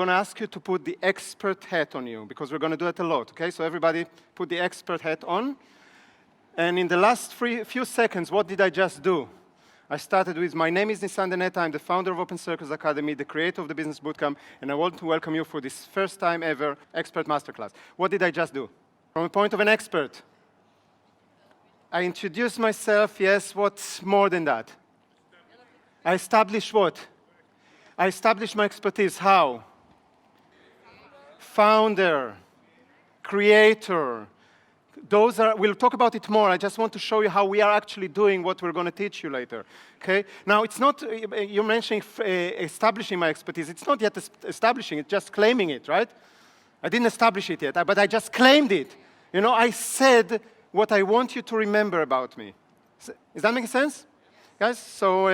going to ask you to put the expert hat on you, because we're going to do it a lot, okay? So everybody put the expert hat on. And in the last few seconds, what did I just do? I started with, my name is Nissan Deneta, I'm the founder of Open Circles Academy, the creator of the Business Bootcamp, and I want to welcome you for this first time ever Expert Masterclass. What did I just do? From a point of an expert, I introduced myself, yes, what's more than that? I established what? I established my expertise. How? Founder, creator. Those are, we'll talk about it more. I just want to show you how we are actually doing what we're going to teach you later. Okay? Now, it's not, you're mentioning establishing my expertise. It's not yet establishing it, just claiming it, right? I didn't establish it yet, but I just claimed it. You know, I said what I want you to remember about me. Is that making sense? Guys, so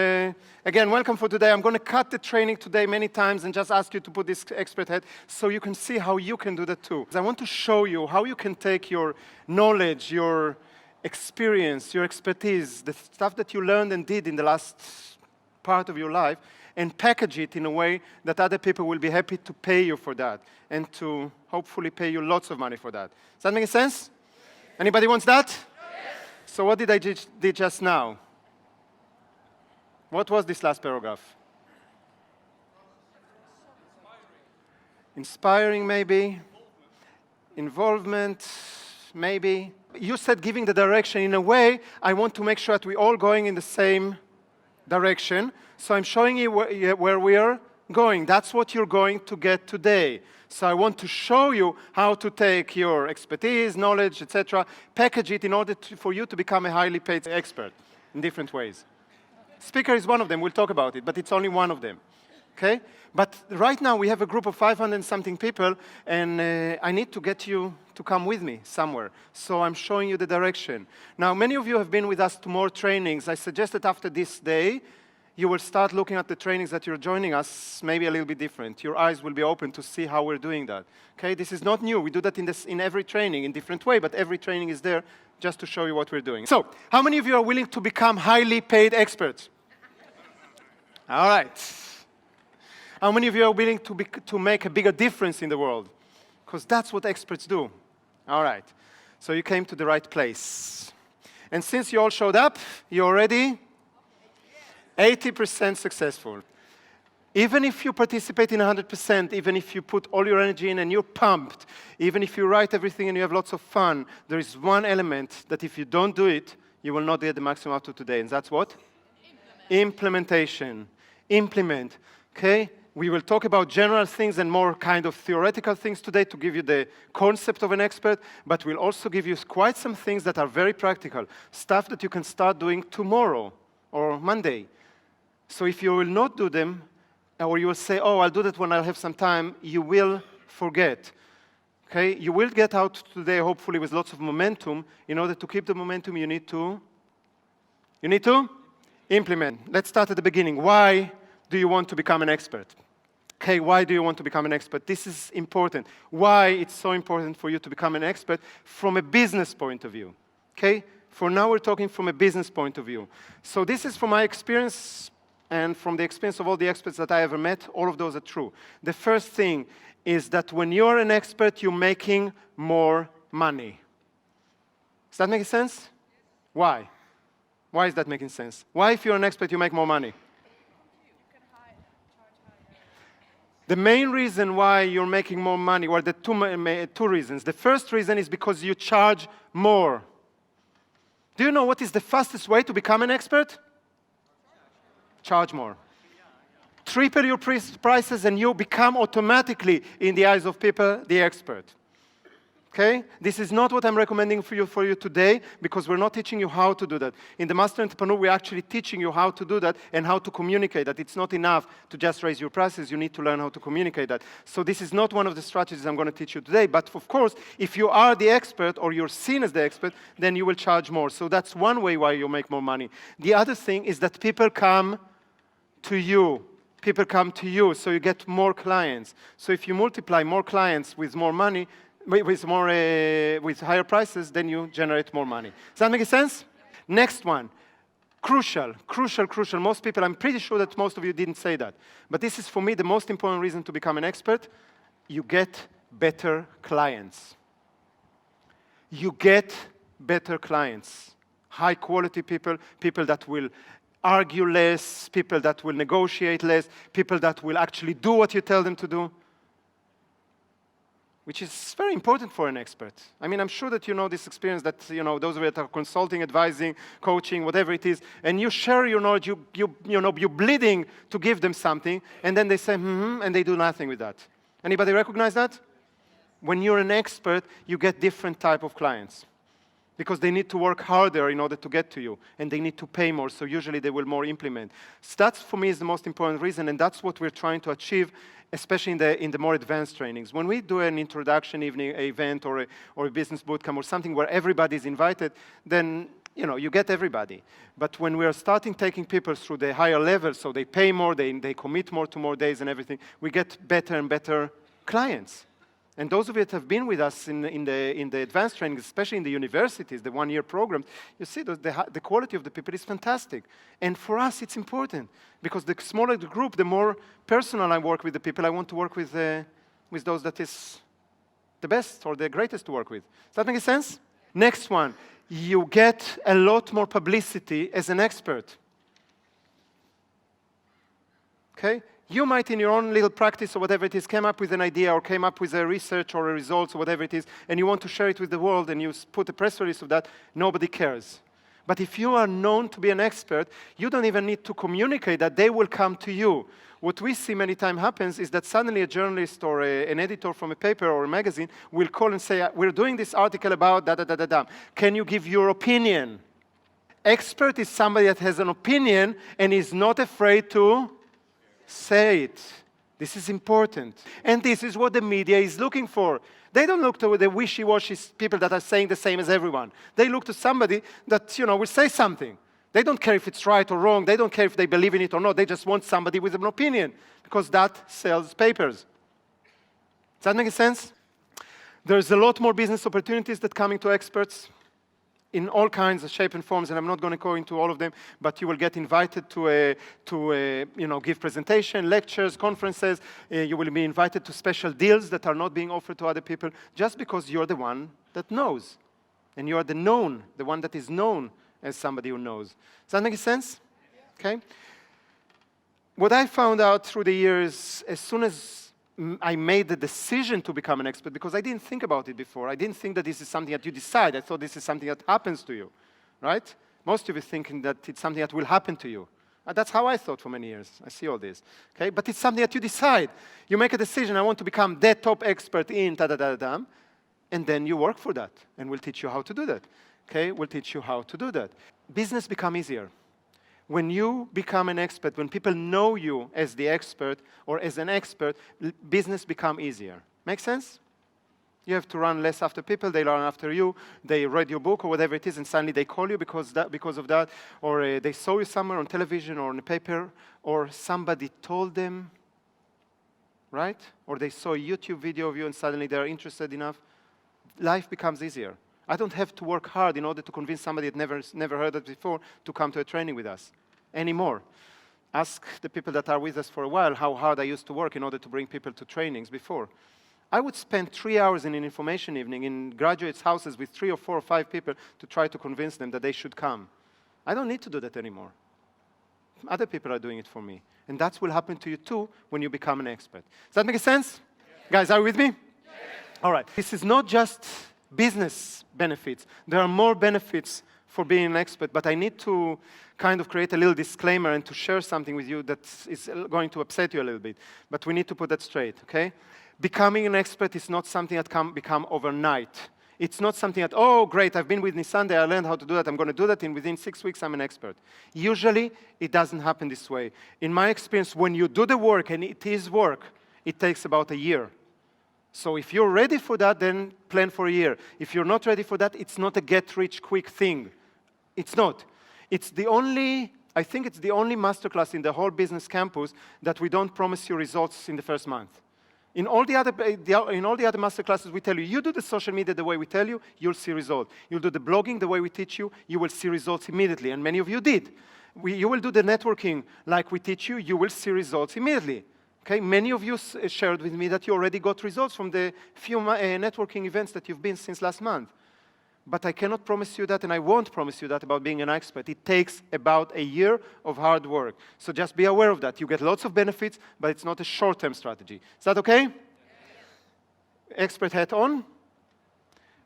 again, welcome for today. I'm going to cut the training today many times and just ask you to put this expert head so you can see how you can do that too. I want to show you how you can take your knowledge, your experience, your expertise, the stuff that you learned and did in the last part of your life, and package it in a way that other people will be happy to pay you for that and to hopefully pay you lots of money for that. Does that make sense? Anybody wants that? Yes. So what did I do just now? What was this last paragraph? Inspiring, maybe. Involvement, maybe. You said giving the direction. In a way, I want to make sure that we're all going in the same direction. So I'm showing you where we are going. That's what you're going to get today. So I want to show you how to take your expertise, knowledge, etc., package it in order for you to become a highly paid expert in different ways. Speaker is one of them. We'll talk about it, but it's only one of them. Okay? But right now, we have a group of 500-something people, and I need to get you to come with me somewhere. So I'm showing you the direction. Now, many of you have been with us to more trainings. I suggest that after this day, you will start looking at the trainings that you're joining us maybe a little bit different. Your eyes will be open to see how we're doing that. Okay? This is not new. We do that in every training in different way, but every training is there just to show you what we're doing. So, how many of you are willing to become highly paid experts? All right. How many of you are willing to make a bigger difference in the world? Because that's what experts do. All right. So you came to the right place. And since you all showed up, you're already 80% successful. Even if you participate in 100%, even if you put all your energy in and you're pumped, even if you write everything and you have lots of fun, there is one element that if you don't do it, you will not get the maximum out of today. And that's what? Implementation. Implement. Okay? We will talk about general things and more kind of theoretical things today to give you the concept of an expert, but we'll also give you quite some things that are very practical, stuff that you can start doing tomorrow or Monday. So if you will not do them, or you will say, oh, I'll do that when I'll have some time, you will forget. Okay? You will get out today, hopefully, with lots of momentum. In order to keep the momentum, you need to implement. Let's start at the beginning. Why do you want to become an expert? Okay, why do you want to become an expert? This is important. Why it's so important for you to become an expert from a business point of view. Okay? For now, we're talking from a business point of view. So this is from my experience and from the experience of all the experts that I ever met. All of those are true. The first thing is that when you're an expert, you're making more money. Does that make sense? Why? Why is that making sense? Why, if you're an expert, you make more money? The main reason why you're making more money, well, the two reasons. The first reason is because you charge more. Do you know what is the fastest way to become an expert? Charge more. Triple your prices and you become automatically, in the eyes of people, the expert. Okay? This is not what I'm recommending for you today, because we're not teaching you how to do that. In the Master Entrepreneur, we're actually teaching you how to do that and how to communicate that. It's not enough to just raise your prices. You need to learn how to communicate that. So this is not one of the strategies I'm going to teach you today. But of course, if you are the expert or you're seen as the expert, then you will charge more. So that's one way why you make more money. The other thing is that people come to you. People come to you, so you get more clients. So if you multiply more clients with more money, with higher prices, then you generate more money. Does that make sense? Next one. Crucial, crucial, crucial. Most people, I'm pretty sure that most of you didn't say that. But this is, for me, the most important reason to become an expert. You get better clients. You get better clients. High-quality people, people that will argue less, people that will negotiate less, people that will actually do what you tell them to do, which is very important for an expert. I mean, I'm sure that you know this experience that, those of you that are consulting, advising, coaching, whatever it is, and you share your knowledge, you're bleeding to give them something, and then they say, and they do nothing with that. Anybody recognize that? When you're an expert, you get different type of clients because they need to work harder in order to get to you, and they need to pay more, so usually they will more implement. So that, for me, is the most important reason, and that's what we're trying to achieve, especially in the more advanced trainings. When we do an introduction evening event or a business bootcamp or something where everybody's invited, then you get everybody. But when we are starting taking people through the higher level, so they pay more, they commit more to more days and everything, we get better and better clients. And those of you that have been with us in the advanced training, especially in the universities, the one-year programs, you see the quality of the people is fantastic. And for us, it's important because the smaller the group, the more personal I work with the people. I want to work with those that is the best or the greatest to work with. Does that make sense? Next one, you get a lot more publicity as an expert. Okay? You might, in your own little practice or whatever it is, came up with an idea or came up with a research or a results or whatever it is, and you want to share it with the world, and you put a press release of that, nobody cares. But if you are known to be an expert, you don't even need to communicate that. They will come to you. What we see many times happens is that suddenly a journalist or an editor from a paper or a magazine will call and say, we're doing this article about da-da-da-da-da. Can you give your opinion? Expert is somebody that has an opinion and is not afraid to say it. This is important. And this is what the media is looking for. They don't look to the wishy-washy people that are saying the same as everyone. They look to somebody that, will say something. They don't care if it's right or wrong. They don't care if they believe in it or not. They just want somebody with an opinion because that sells papers. Does that make sense? There's a lot more business opportunities that coming to experts in all kinds of shape and forms, and I'm not going to go into all of them, but you will get invited to give presentation, lectures, conferences. You will be invited to special deals that are not being offered to other people just because you're the one that knows. And you are the one that is known as somebody who knows. Does that make sense? Okay. What I found out through the years, as soon as I made the decision to become an expert, because I didn't think about it before. I didn't think that this is something that you decide. I thought this is something that happens to you, right? Most of you thinking that it's something that will happen to you. That's how I thought for many years. I see all this, okay? But it's something that you decide. You make a decision, I want to become the top expert in da-da-da-da-da, and then you work for that, and we'll teach you how to do that, okay? We'll teach you how to do that. Business become easier. When you become an expert, when people know you as the expert or as an expert, business become easier. Make sense? You have to run less after people, they run after you, they read your book or whatever it is, and suddenly they call you because of that, or they saw you somewhere on television or in a paper, or somebody told them, right? Or they saw a YouTube video of you and suddenly they're interested enough. Life becomes easier. I don't have to work hard in order to convince somebody that never heard it before to come to a training with us anymore. Ask the people that are with us for a while how hard I used to work in order to bring people to trainings before. I would spend 3 hours in an information evening in graduates' houses with 3 or 4 or 5 people to try to convince them that they should come. I don't need to do that anymore. Other people are doing it for me. And that will happen to you too when you become an expert. Does that make sense? Yes. Guys, are you with me? Yes. All right. This is not just business benefits. There are more benefits for being an expert, but I need to kind of create a little disclaimer and to share something with you that is going to upset you a little bit. But we need to put that straight, okay? Becoming an expert is not something that can become overnight. It's not something that, oh, great, I've been with Nisande, I learned how to do that, I'm going to do that, and within 6 weeks I'm an expert. Usually, it doesn't happen this way. In my experience, when you do the work, and it is work, it takes about a year. So if you're ready for that, then plan for a year. If you're not ready for that, it's not a get-rich-quick thing. It's not. I think it's the only masterclass in the whole business campus that we don't promise you results in the first month. In all the other master classes, we tell you, you do the social media the way we tell you, you'll see results. You'll do the blogging the way we teach you, you will see results immediately. And many of you did. You will do the networking like we teach you, you will see results immediately. Okay? Many of you shared with me that you already got results from the few networking events that you've been since last month. But I cannot promise you that, and I won't promise you that about being an expert. It takes about a year of hard work. So just be aware of that. You get lots of benefits, but it's not a short-term strategy. Is that okay? Yes. Expert hat on.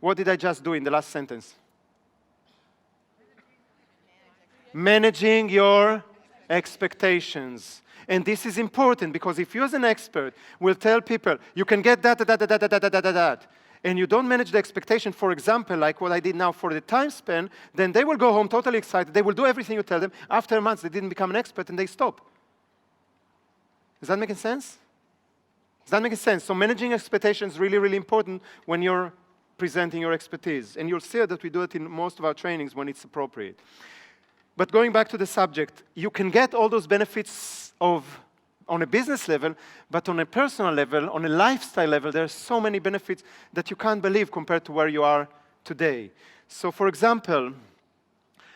What did I just do in the last sentence? Managing your expectations. And this is important, because if you as an expert will tell people, you can get that, and you don't manage the expectation, for example, like what I did now for the time span, then they will go home totally excited. They will do everything you tell them. After a month, they didn't become an expert, and they stop. Is that making sense? Is that making sense? So managing expectations is really, really important when you're presenting your expertise. And you'll see that we do it in most of our trainings when it's appropriate. But going back to the subject, you can get all those benefits on a business level, but on a personal level, on a lifestyle level, there are so many benefits that you can't believe compared to where you are today. So for example,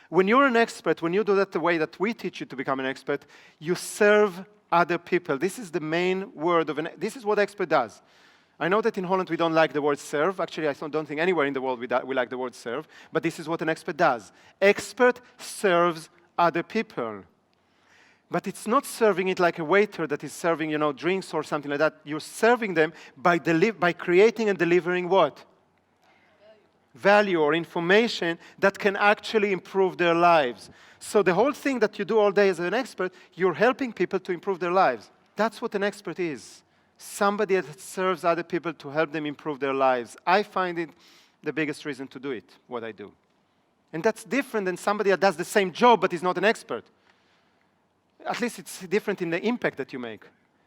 when you're an expert, when you do that the way that we teach you to become an expert, you serve other people. This is the main word of this is what expert does. I know that in Holland we don't like the word serve. Actually, I don't think anywhere in the world we like the word serve, but this is what an expert does. Expert serves other people. But it's not serving it like a waiter that is serving, drinks or something like that. You're serving them by creating and delivering what? Value or information that can actually improve their lives. So the whole thing that you do all day as an expert, you're helping people to improve their lives. That's what an expert is. Somebody that serves other people to help them improve their lives. I find it the biggest reason to do it, what I do. And that's different than somebody that does the same job but is not an expert. At least it's different in the impact that you make.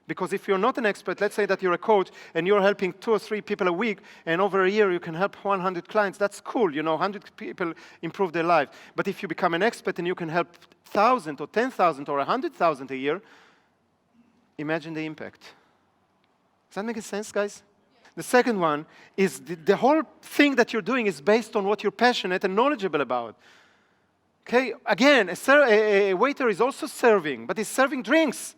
Because if you're not an expert, let's say that you're a coach and you're helping 2 or 3 people a week, and over a year you can help 100 clients, that's cool, 100 people improve their life. But if you become an expert and you can help 1,000 or 10,000 or 100,000 a year, imagine the impact. Does that make sense, guys? The second one is the whole thing that you're doing is based on what you're passionate and knowledgeable about. Okay, again, a waiter is also serving, but he's serving drinks.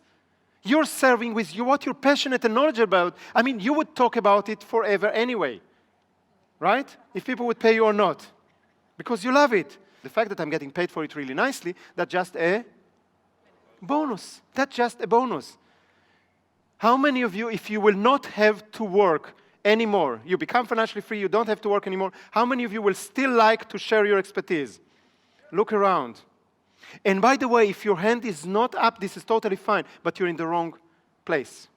You're serving with what you're passionate and knowledgeable about. I mean, you would talk about it forever anyway, right? If people would pay you or not, because you love it. The fact that I'm getting paid for it really nicely, that's just a bonus. That's just a bonus. How many of you, if you will not have to work anymore, you become financially free, you don't have to work anymore, how many of you will still like to share your expertise? Look around. And by the way, if your hand is not up, this is totally fine, but you're in the wrong place.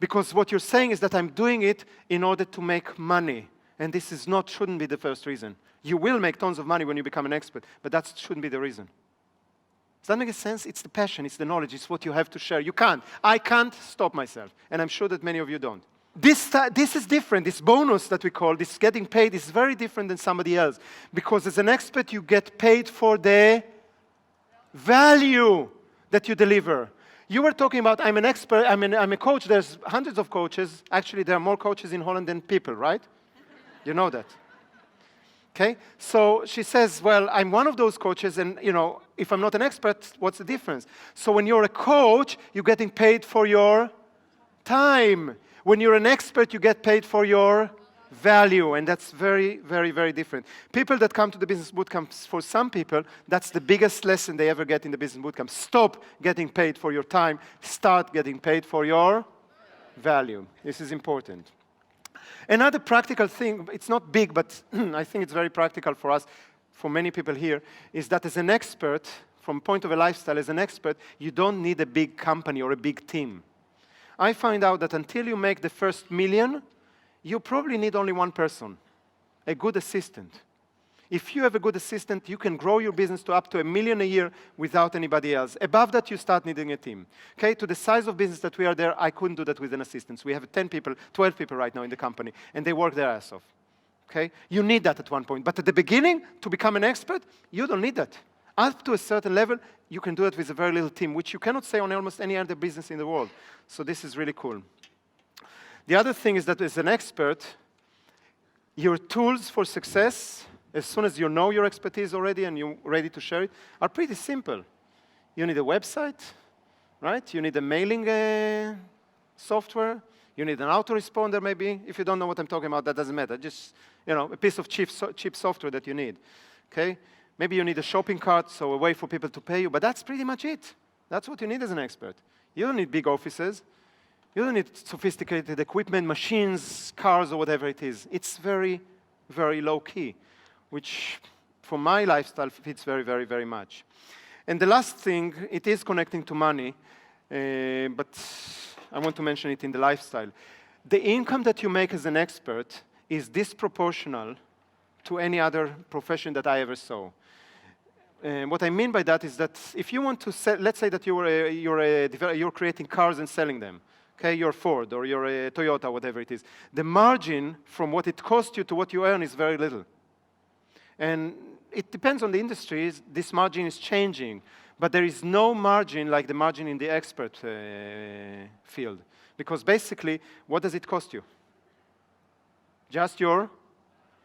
Because what you're saying is that I'm doing it in order to make money. And this shouldn't be the first reason. You will make tons of money when you become an expert, but that shouldn't be the reason. Does that make sense? It's the passion, it's the knowledge, it's what you have to share. You can't. I can't stop myself. And I'm sure that many of you don't. This is different. This bonus that we call, this getting paid, is very different than somebody else. Because as an expert, you get paid for the value that you deliver. You were talking about, I'm an expert, I'm a coach. There's hundreds of coaches. Actually, there are more coaches in Holland than people, right? You know that. Okay? So she says, well, I'm one of those coaches, and, if I'm not an expert, what's the difference? So when you're a coach, you're getting paid for your time. When you're an expert, you get paid for your value, and that's very, very, very different. People that come to the business bootcamp, for some people, that's the biggest lesson they ever get in the business bootcamp. Stop getting paid for your time. Start getting paid for your value. This is important. Another practical thing, it's not big, but I think it's very practical for us, for many people here, is that as an expert, from point of a lifestyle, as an expert, you don't need a big company or a big team. I find out that until you make the first million, you probably need only one person, a good assistant. If you have a good assistant, you can grow your business to up to $1 million a year without anybody else. Above that, you start needing a team. Okay, to the size of business that we are there, I couldn't do that with an assistant. We have 10 people, 12 people right now in the company, and they work their ass off. Okay, you need that at one point. But at the beginning, to become an expert, you don't need that. Up to a certain level, you can do it with a very little team, which you cannot say on almost any other business in the world. So this is really cool. The other thing is that as an expert, your tools for success, as soon as you know your expertise already and you're ready to share it, are pretty simple. You need a website, right? You need a mailing software. You need an autoresponder, maybe. If you don't know what I'm talking about, that doesn't matter. Just, a piece of cheap software that you need, okay? Maybe you need a shopping cart, so a way for people to pay you, but that's pretty much it. That's what you need as an expert. You don't need big offices. You don't need sophisticated equipment, machines, cars, or whatever it is. It's very, very low-key, which, for my lifestyle, fits very, very, very much. And the last thing, it is connecting to money, but I want to mention it in the lifestyle. The income that you make as an expert is disproportional to any other profession that I ever saw. What I mean by that is that if you want to sell, let's say that you're creating cars and selling them, okay, you're Ford or you're a Toyota, whatever it is. The margin from what it costs you to what you earn is very little. And it depends on the industry. This margin is changing. But there is no margin like the margin in the expert field. Because basically, what does it cost you? Just your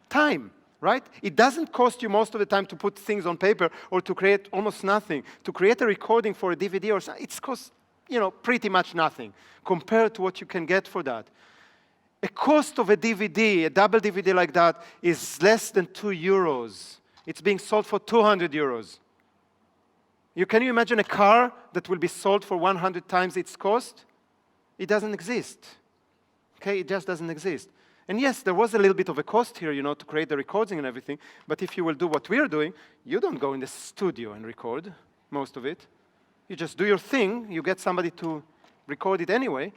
time, right? It doesn't cost you most of the time to put things on paper or to create almost nothing. To create a recording for a DVD or something, it costs, pretty much nothing compared to what you can get for that. A cost of a DVD, a double DVD like that, is less than €2. It's being sold for 200 euros. Can you imagine a car that will be sold for 100 times its cost? It doesn't exist. Okay, it just doesn't exist. And yes, there was a little bit of a cost here, to create the recording and everything, but if you will do what we're doing, you don't go in the studio and record most of it. You just do your thing, you get somebody to record it anyway,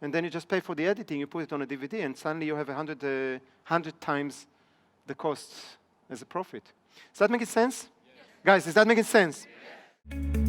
and then you just pay for the editing, you put it on a DVD, and suddenly you have 100 times the cost as a profit. Is that making sense? Yes. Guys, is that making sense? Yes.